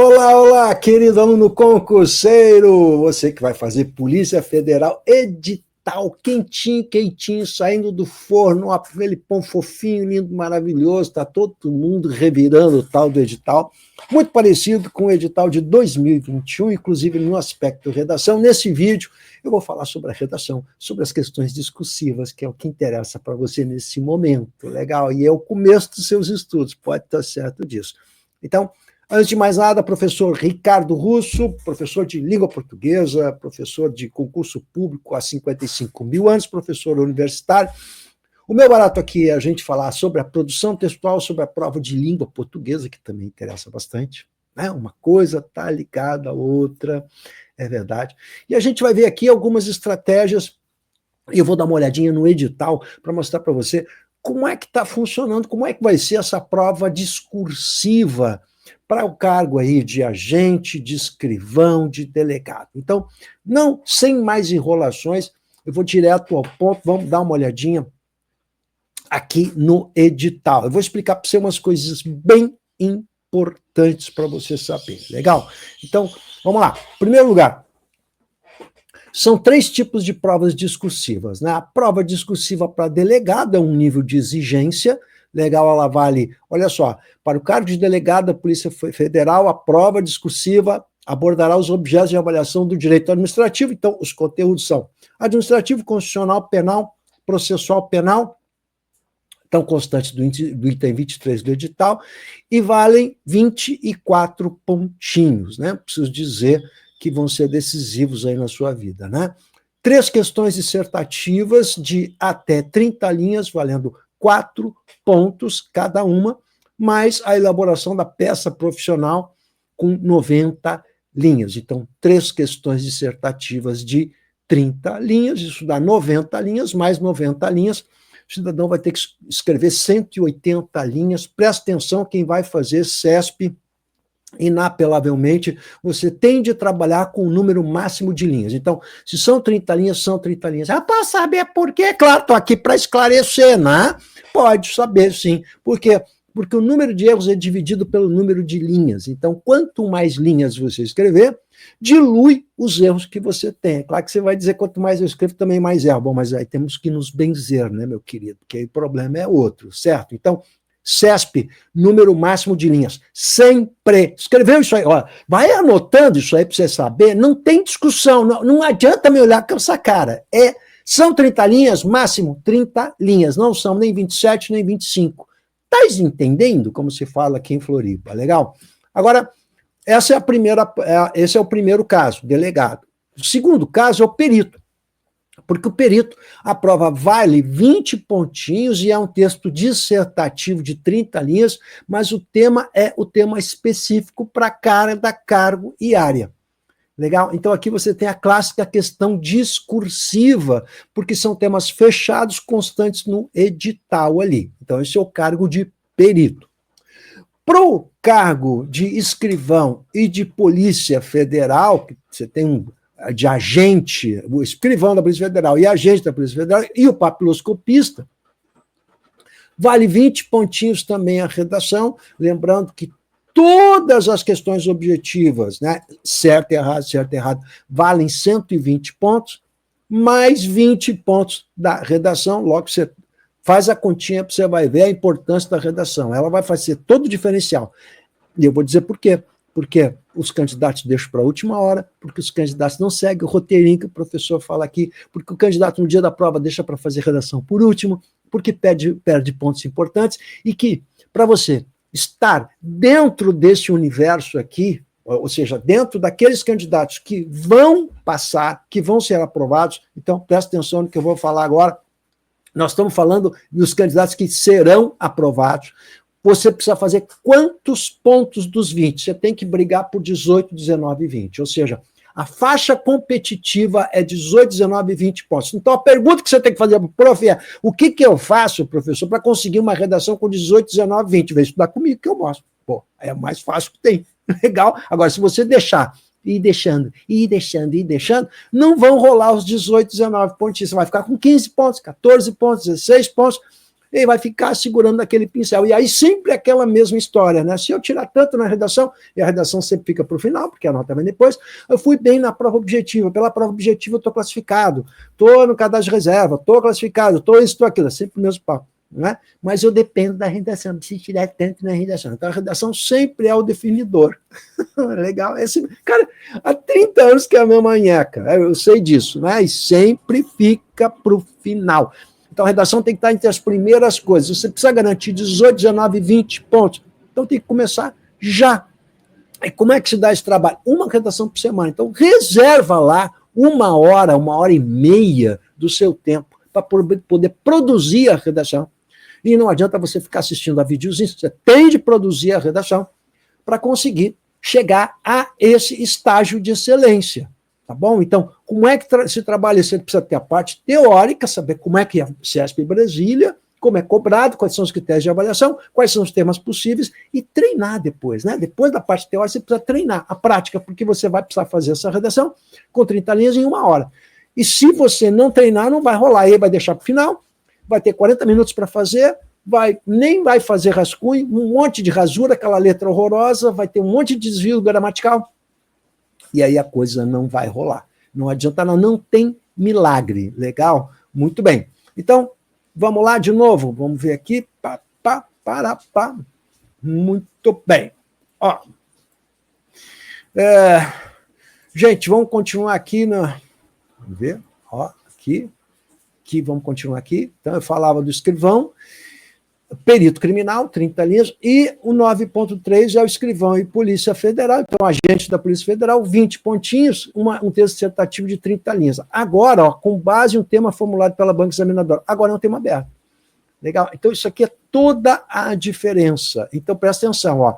Olá, olá, querido aluno concurseiro! Você que vai fazer Polícia Federal, edital quentinho, quentinho, saindo do forno, aquele pão fofinho, lindo, maravilhoso, está todo mundo revirando o tal do edital, muito parecido com o edital de 2021, inclusive no aspecto redação. Nesse vídeo, eu vou falar sobre a redação, sobre as questões discursivas, que é o que interessa para você nesse momento, legal? E é o começo dos seus estudos, pode estar certo disso. Então, antes de mais nada, professor Ricardo Russo, professor de língua portuguesa, professor de concurso público há 55 mil anos, professor universitário. O meu barato aqui é a gente falar sobre a produção textual, sobre a prova de língua portuguesa, que também interessa bastante, né? Uma coisa está ligada à outra, é verdade. E a gente vai ver aqui algumas estratégias, e eu vou dar uma olhadinha no edital para mostrar para você como é que está funcionando, como é que vai ser essa prova discursiva para o cargo aí de agente, de escrivão, de delegado. Então, não, sem mais enrolações, eu vou direto ao ponto, vamos dar uma olhadinha aqui no edital. Eu vou explicar para você umas coisas bem importantes para você saber, legal? Então, vamos lá. Em primeiro lugar, são 3 tipos de provas discursivas, né? A prova discursiva para delegado é um nível de exigência, legal, ela vale, olha só, para o cargo de delegado da Polícia Federal, a prova discursiva abordará os objetos de avaliação do direito administrativo, então os conteúdos são administrativo, constitucional, penal, processual penal, estão constantes do item 23 do edital, e valem 24 pontinhos, né? Preciso dizer que vão ser decisivos aí na sua vida, né? 3 questões dissertativas de até 30 linhas, valendo 4 pontos cada uma, mais a elaboração da peça profissional com 90 linhas. Então, 3 questões dissertativas de 30 linhas, isso dá 90 linhas, mais 90 linhas, o cidadão vai ter que escrever 180 linhas. Presta atenção, quem vai fazer CESP, inapelavelmente, você tem de trabalhar com o número máximo de linhas. Então, se são 30 linhas, são 30 linhas. Ah, para saber por quê? Claro, estou aqui para esclarecer, né? Pode saber, sim. Por quê? Porque o número de erros é dividido pelo número de linhas. Então, quanto mais linhas você escrever, dilui os erros que você tem. É claro que você vai dizer, quanto mais eu escrevo, também mais erro. Bom, mas aí temos que nos benzer, né, meu querido? Porque aí o problema é outro, certo? Então, CESP, número máximo de linhas, sempre. Escreveu isso aí, ó, vai anotando isso aí para você saber, não tem discussão, não adianta me olhar com essa cara. São 30 linhas, máximo 30 linhas, não são nem 27, nem 25. Estás entendendo como se fala aqui em Floripa, legal? Agora, esse é o primeiro caso, delegado. O segundo caso é o perito. Porque o perito, a prova vale 20 pontinhos e é um texto dissertativo de 30 linhas, mas o tema é o tema específico para cada cargo e área. Legal? Então aqui você tem a clássica questão discursiva, porque são temas fechados, constantes no edital ali. Então esse é o cargo de perito. Para o cargo de escrivão e de polícia federal, que você tem de agente, o escrivão da Polícia Federal e agente da Polícia Federal, e o papiloscopista, vale 20 pontinhos também a redação, lembrando que todas as questões objetivas, né, certo e errado, valem 120 pontos, mais 20 pontos da redação, logo que você faz a continha, você vai ver a importância da redação, ela vai fazer todo o diferencial. E eu vou dizer por quê. Porque os candidatos deixam para a última hora, porque os candidatos não seguem o roteirinho que o professor fala aqui, porque o candidato no dia da prova deixa para fazer redação por último, porque perde pontos importantes, e que, para você estar dentro desse universo aqui, ou seja, dentro daqueles candidatos que vão passar, que vão ser aprovados, então presta atenção no que eu vou falar agora, nós estamos falando dos candidatos que serão aprovados. Você precisa fazer quantos pontos dos 20? Você tem que brigar por 18, 19 e 20. Ou seja, a faixa competitiva é 18, 19 e 20 pontos. Então, a pergunta que você tem que fazer para o prof é: o que eu faço, professor, para conseguir uma redação com 18, 19 e 20? Vem estudar comigo que eu mostro. Pô, é o mais fácil que tem. Legal? Agora, se você deixar, ir deixando, não vão rolar os 18, 19 pontos. Você vai ficar com 15 pontos, 14 pontos, 16 pontos. e vai ficar segurando aquele pincel. E aí sempre aquela mesma história, né? Se eu tirar tanto na redação, e a redação sempre fica para o final, porque a nota vem depois, eu fui bem na prova objetiva. Pela prova objetiva eu estou classificado, estou no cadastro de reserva, estou classificado, estou isso, estou aquilo. É sempre o mesmo papo. Né? Mas eu dependo da redação, não preciso tirar tanto na redação. Então a redação sempre é o definidor. Legal? Cara, há 30 anos que é a minha manheca, eu sei disso, né? E sempre fica para o final. Então a redação tem que estar entre as primeiras coisas. Você precisa garantir 18, 19, 20 pontos. Então tem que começar já. E como é que se dá esse trabalho? Uma redação por semana. Então reserva lá 1 hora e meia do seu tempo para poder produzir a redação. E não adianta você ficar assistindo a videozinhos, você tem de produzir a redação para conseguir chegar a esse estágio de excelência. Tá bom? Então, como é que se trabalha? Você precisa ter a parte teórica, saber como é que é a CESP Brasília, como é cobrado, quais são os critérios de avaliação, quais são os temas possíveis, e treinar depois, né? Depois da parte teórica, você precisa treinar a prática, porque você vai precisar fazer essa redação com 30 linhas em 1 hora. E se você não treinar, não vai rolar, aí vai deixar para o final, vai ter 40 minutos para fazer, nem vai fazer rascunho, um monte de rasura, aquela letra horrorosa, vai ter um monte de desvio gramatical, e aí a coisa não vai rolar. Não adianta, não tem milagre. Legal? Muito bem. Então, vamos lá de novo, vamos ver aqui. Muito bem. Ó. Gente, vamos continuar aqui Vamos ver. Ó, aqui, vamos continuar aqui. Então, eu falava do escrivão, perito criminal, 30 linhas, e o 9.3 é o escrivão e Polícia Federal, então agente da Polícia Federal, 20 pontinhos, um texto dissertativo de 30 linhas. Agora, ó, com base em um tema formulado pela banca examinadora, agora é um tema aberto. Legal? Então, isso aqui é toda a diferença. Então, presta atenção, ó.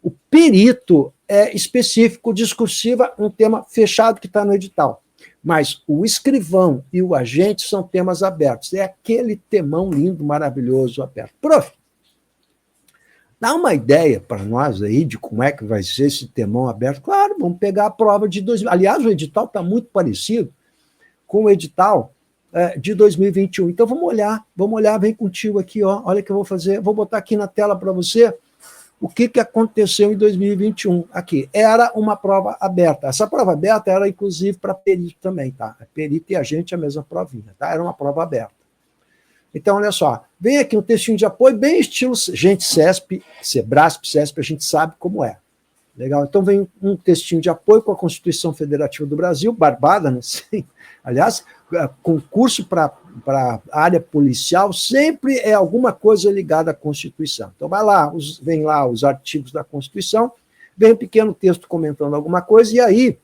O perito é específico, discursiva, um tema fechado que está no edital. Mas o escrivão e o agente são temas abertos. É aquele temão lindo, maravilhoso, aberto. Prof, dá uma ideia para nós aí de como é que vai ser esse temão aberto? Claro, vamos pegar a prova de 2000. Aliás, o edital está muito parecido com o edital de 2021. Então, vamos olhar, vem contigo aqui, ó. Olha o que eu vou fazer. Vou botar aqui na tela para você o que aconteceu em 2021. Aqui, era uma prova aberta. Essa prova aberta era, inclusive, para perito também, tá? Perito e agente é a mesma provinha, tá? Era uma prova aberta. Então, olha só, vem aqui um textinho de apoio, bem estilo gente CESP, Sebrasp, CESP, a gente sabe como é. Legal? Então, vem um textinho de apoio com a Constituição Federativa do Brasil, barbada, né? Aliás, concurso para a área policial sempre é alguma coisa ligada à Constituição. Então, vem lá os artigos da Constituição, vem um pequeno texto comentando alguma coisa, e aí,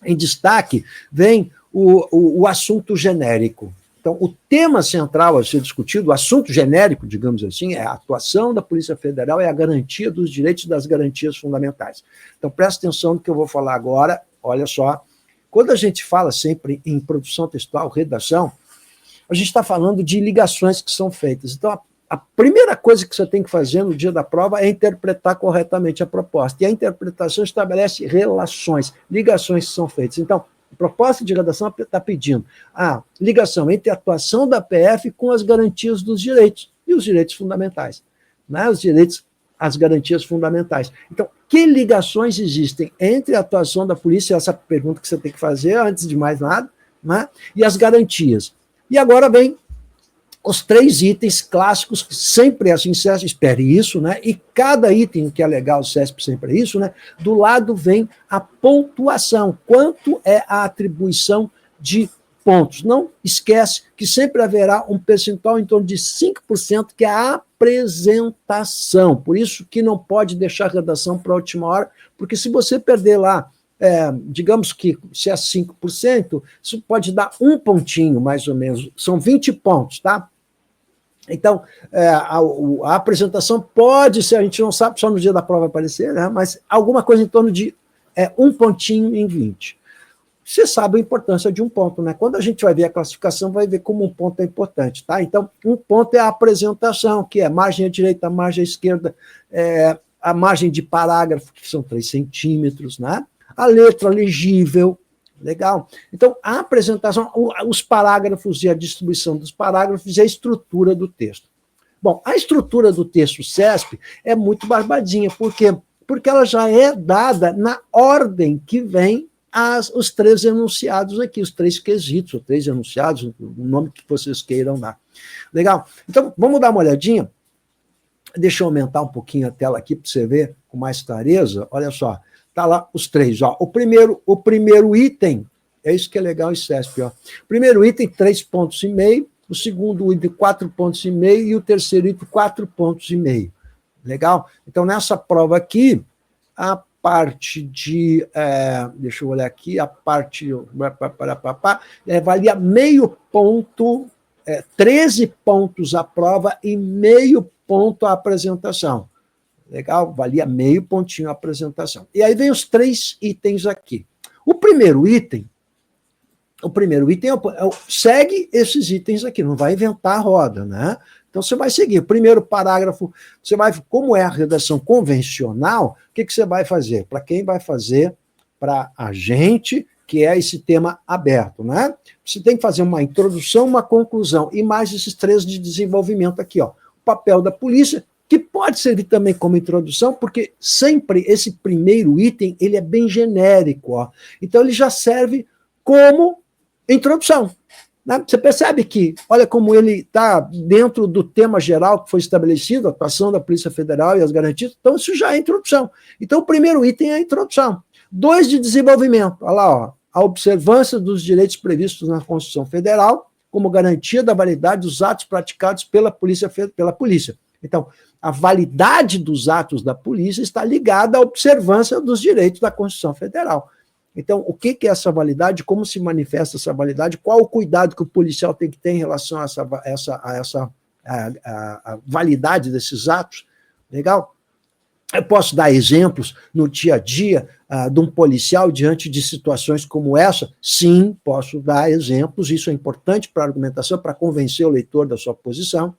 em destaque, vem o assunto genérico. Então, o tema central a ser discutido, o assunto genérico, digamos assim, é a atuação da Polícia Federal e a garantia dos direitos e das garantias fundamentais. Então, presta atenção no que eu vou falar agora, olha só. Quando a gente fala sempre em produção textual, redação, a gente está falando de ligações que são feitas. Então, a primeira coisa que você tem que fazer no dia da prova é interpretar corretamente a proposta. E a interpretação estabelece relações, ligações que são feitas. Então, a proposta de redação está pedindo a ligação entre a atuação da PF com as garantias dos direitos e os direitos fundamentais. Né? As garantias fundamentais. Então, que ligações existem entre a atuação da polícia, essa pergunta que você tem que fazer antes de mais nada, né? E as garantias. E agora vem os 3 itens clássicos, que sempre é assim, CESP, espere isso, né? E cada item que é legal, o CESP sempre é isso, né? Do lado vem a pontuação, quanto é a atribuição de pontos. Não esquece que sempre haverá um percentual em torno de 5%, que é a apresentação. Por isso que não pode deixar a redação para a última hora, porque se você perder lá, digamos que se é 5%, isso pode dar 1 pontinho, mais ou menos. São 20 pontos, tá? Então, a apresentação pode ser, a gente não sabe, só no dia da prova vai aparecer, né? Mas alguma coisa em torno de 1 pontinho em 20. Você sabe a importância de 1 ponto, né? Quando a gente vai ver a classificação, vai ver como 1 ponto é importante, tá? Então, 1 ponto é a apresentação, que é margem à direita, margem à esquerda, a margem de parágrafo, que são 3 centímetros, né? A letra legível, legal? Então, a apresentação, os parágrafos e a distribuição dos parágrafos e a estrutura do texto. Bom, a estrutura do texto CESP é muito barbadinha. Por quê? Porque ela já é dada na ordem que vem os três enunciados aqui, os três quesitos, os três enunciados, o nome que vocês queiram dar. Legal? Então, vamos dar uma olhadinha. Deixa eu aumentar um pouquinho a tela aqui para você ver com mais clareza. Olha só, tá lá os três. Ó. O primeiro item, é isso que é legal em CESP. Ó. O primeiro item, 3,5 pontos. O segundo item, 4,5 pontos. E o terceiro item, 4,5 pontos. Legal? Então, nessa prova aqui, a parte de... deixa eu olhar aqui, a parte... valia meio ponto, 13 pontos a prova e meio ponto a apresentação. Legal? Valia meio pontinho a apresentação. E aí vem os três itens aqui. O primeiro item segue esses itens aqui, não vai inventar a roda, né? Então, você vai seguir. O primeiro parágrafo, como é a redação convencional, o que você vai fazer? Para quem vai fazer? Para a gente, que é esse tema aberto, né? Você tem que fazer uma introdução, uma conclusão, e mais esses três de desenvolvimento aqui, ó. O papel da polícia, que pode servir também como introdução, porque sempre esse primeiro item, ele é bem genérico, ó. Então, ele já serve como introdução. Você percebe que, olha como ele está dentro do tema geral que foi estabelecido, a atuação da Polícia Federal e as garantias, então isso já é introdução. Então o primeiro item é a introdução. 2 de desenvolvimento, olha lá, ó, a observância dos direitos previstos na Constituição Federal como garantia da validade dos atos praticados pela polícia. Então, a validade dos atos da polícia está ligada à observância dos direitos da Constituição Federal. Então, o que é essa validade? Como se manifesta essa validade? Qual o cuidado que o policial tem que ter em relação a essa validade desses atos? Legal? Eu posso dar exemplos no dia a dia de um policial diante de situações como essa? Sim, posso dar exemplos. Isso é importante para a argumentação, para convencer o leitor da sua posição.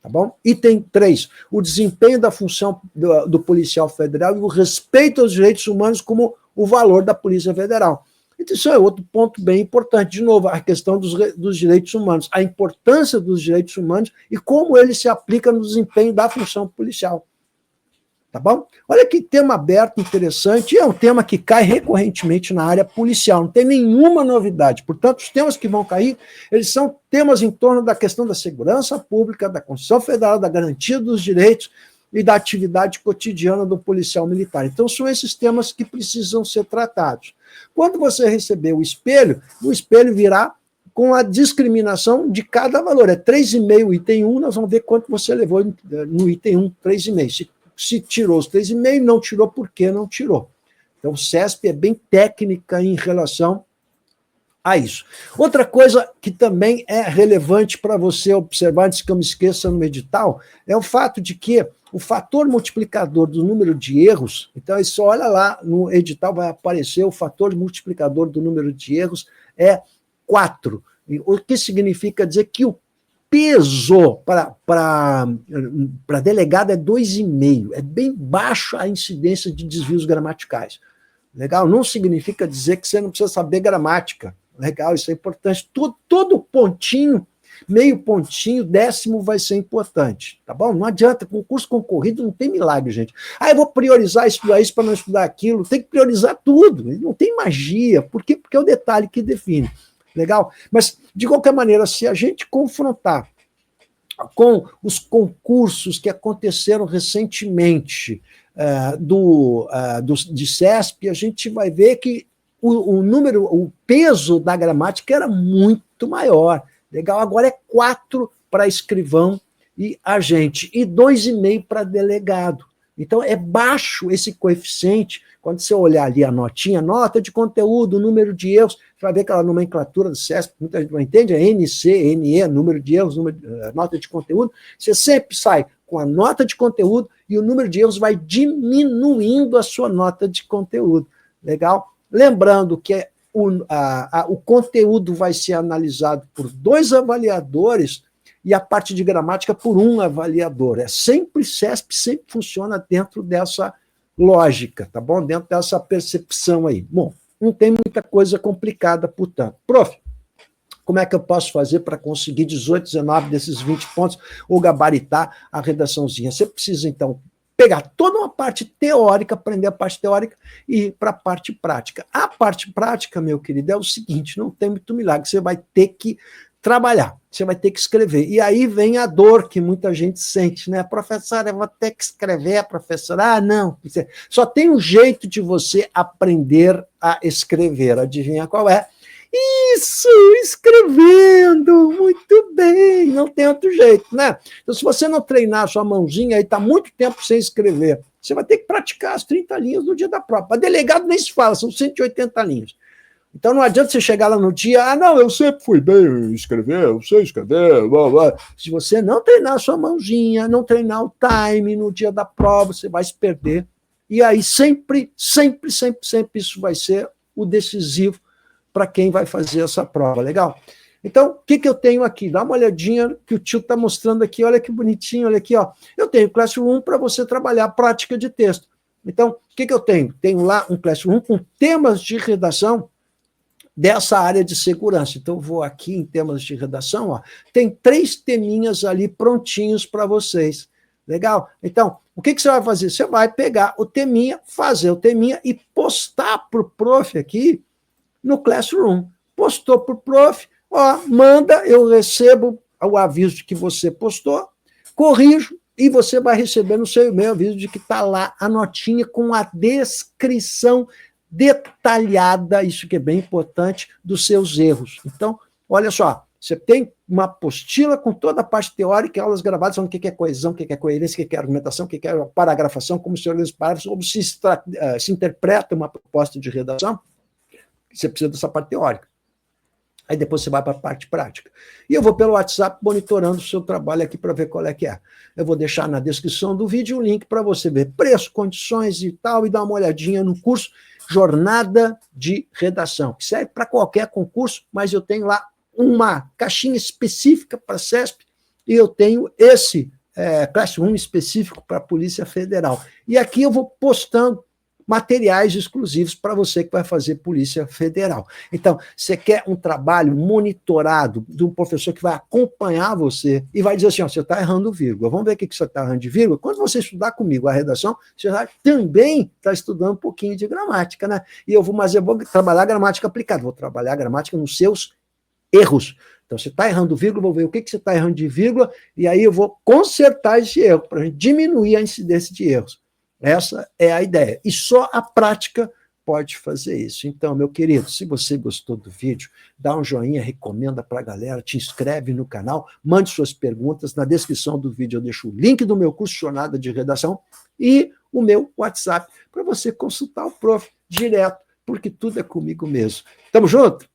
Tá bom? Item 3, o desempenho da função do policial federal e o respeito aos direitos humanos como o valor da Polícia Federal. Então, isso é outro ponto bem importante. De novo, a questão dos direitos humanos, a importância dos direitos humanos e como ele se aplica no desempenho da função policial. Tá bom? Olha que tema aberto, interessante, e é um tema que cai recorrentemente na área policial, não tem nenhuma novidade. Portanto, os temas que vão cair, eles são temas em torno da questão da segurança pública, da Constituição Federal, da garantia dos direitos e da atividade cotidiana do policial militar. Então, são esses temas que precisam ser tratados. Quando você receber o espelho virá com a discriminação de cada valor. É 3,5 item 1, nós vamos ver quanto você levou no item 1, 3,5. Se tirou os 3,5, não tirou, por que não tirou? Então, o CESP é bem técnica em relação a isso. Outra coisa que também é relevante para você observar, antes que eu me esqueça no edital, é o fato de que o fator multiplicador do número de erros, então, isso, olha lá, no edital vai aparecer o fator multiplicador do número de erros é 4, o que significa dizer que o peso para delegado é 2,5, é bem baixa a incidência de desvios gramaticais. Legal? Não significa dizer que você não precisa saber gramática. Legal, isso é importante. Todo pontinho, meio pontinho, décimo vai ser importante. Tá bom? Não adianta, concurso concorrido não tem milagre, gente. Eu vou priorizar estudar isso para não estudar aquilo. Tem que priorizar tudo. Não tem magia. Por quê? Porque é o detalhe que define. Legal? Mas, de qualquer maneira, se a gente confrontar com os concursos que aconteceram recentemente de CESP, a gente vai ver que o peso da gramática era muito maior. Legal? Agora é 4 para escrivão e agente, e 2,5 para delegado. Então, é baixo esse coeficiente. Quando você olhar ali a notinha, nota de conteúdo, número de erros, você vai ver aquela nomenclatura do CESP, muita gente não entende, é NC, NE, número de erros, nota de conteúdo. Você sempre sai com a nota de conteúdo e o número de erros vai diminuindo a sua nota de conteúdo. Legal? Lembrando que o conteúdo vai ser analisado por 2 avaliadores e a parte de gramática por 1 avaliador. É sempre CESP, sempre funciona dentro dessa lógica, tá bom? Dentro dessa percepção aí. Bom, não tem muita coisa complicada, portanto. Prof, Como é que eu posso fazer para conseguir 18, 19 desses 20 pontos ou gabaritar a redaçãozinha? Você precisa, então, pegar toda uma parte teórica, aprender a parte teórica e ir para a parte prática. A parte prática, meu querido, é o seguinte, não tem muito milagre, você vai ter que trabalhar, você vai ter que escrever. E aí vem a dor que muita gente sente, né? Professora, eu vou ter que escrever, professora. Ah, não. Só tem um jeito de você aprender a escrever. Adivinha qual é? Isso, escrevendo, muito bem, não tem outro jeito, né? Então, se você não treinar a sua mãozinha, aí está muito tempo sem escrever, você vai ter que praticar as 30 linhas no dia da prova. Para delegado nem se fala, são 180 linhas. Então não adianta você chegar lá no dia, ah, não, eu sempre fui bem em escrever, eu sei escrever, blá, blá. Se você não treinar a sua mãozinha, não treinar o time no dia da prova, você vai se perder. E aí sempre isso vai ser o decisivo para quem vai fazer essa prova, legal? Então, o que eu tenho aqui? Dá uma olhadinha que o tio está mostrando aqui, olha que bonitinho, olha aqui, ó. Eu tenho Classroom para você trabalhar a prática de texto. Então, o que eu tenho? Tenho lá um Classroom com temas de redação dessa área de segurança. Então, vou aqui em temas de redação, ó, tem 3 teminhas ali prontinhos para vocês. Legal? Então, o que você vai fazer? Você vai pegar o teminha, fazer o teminha e postar para o prof aqui no Classroom. Postou para o prof, ó, manda, eu recebo o aviso de que você postou, corrijo, e você vai receber no seu e-mail aviso de que está lá a notinha com a descrição detalhada, isso que é bem importante, dos seus erros. Então, olha só, você tem uma apostila com toda a parte teórica, aulas gravadas, falando o que é coesão, o que é coerência, o que é argumentação, o que é paragrafação, como se organiza os parágrafos, como se interpreta uma proposta de redação. Você precisa dessa parte teórica. Aí depois você vai para a parte prática. E eu vou pelo WhatsApp monitorando o seu trabalho aqui para ver qual é que é. Eu vou deixar na descrição do vídeo um link para você ver preço, condições e tal, e dar uma olhadinha no curso Jornada de Redação, que serve para qualquer concurso, mas eu tenho lá uma caixinha específica para a CESP e eu tenho esse Classroom específico para a Polícia Federal. E aqui eu vou postando materiais exclusivos para você que vai fazer Polícia Federal. Então, você quer um trabalho monitorado de um professor que vai acompanhar você e vai dizer assim, ó, você está errando vírgula, vamos ver o que você está errando de vírgula? Quando você estudar comigo a redação, você vai também estar estudando um pouquinho de gramática, né? E eu vou trabalhar gramática aplicada, vou trabalhar gramática nos seus erros. Então, você está errando vírgula, vou ver o que você está errando de vírgula, e aí eu vou consertar esse erro, para a gente diminuir a incidência de erros. Essa é a ideia. E só a prática pode fazer isso. Então, meu querido, se você gostou do vídeo, dá um joinha, recomenda para a galera, te inscreve no canal, mande suas perguntas. Na descrição do vídeo eu deixo o link do meu curso Jornada de Redação e o meu WhatsApp para você consultar o prof direto, porque tudo é comigo mesmo. Tamo junto?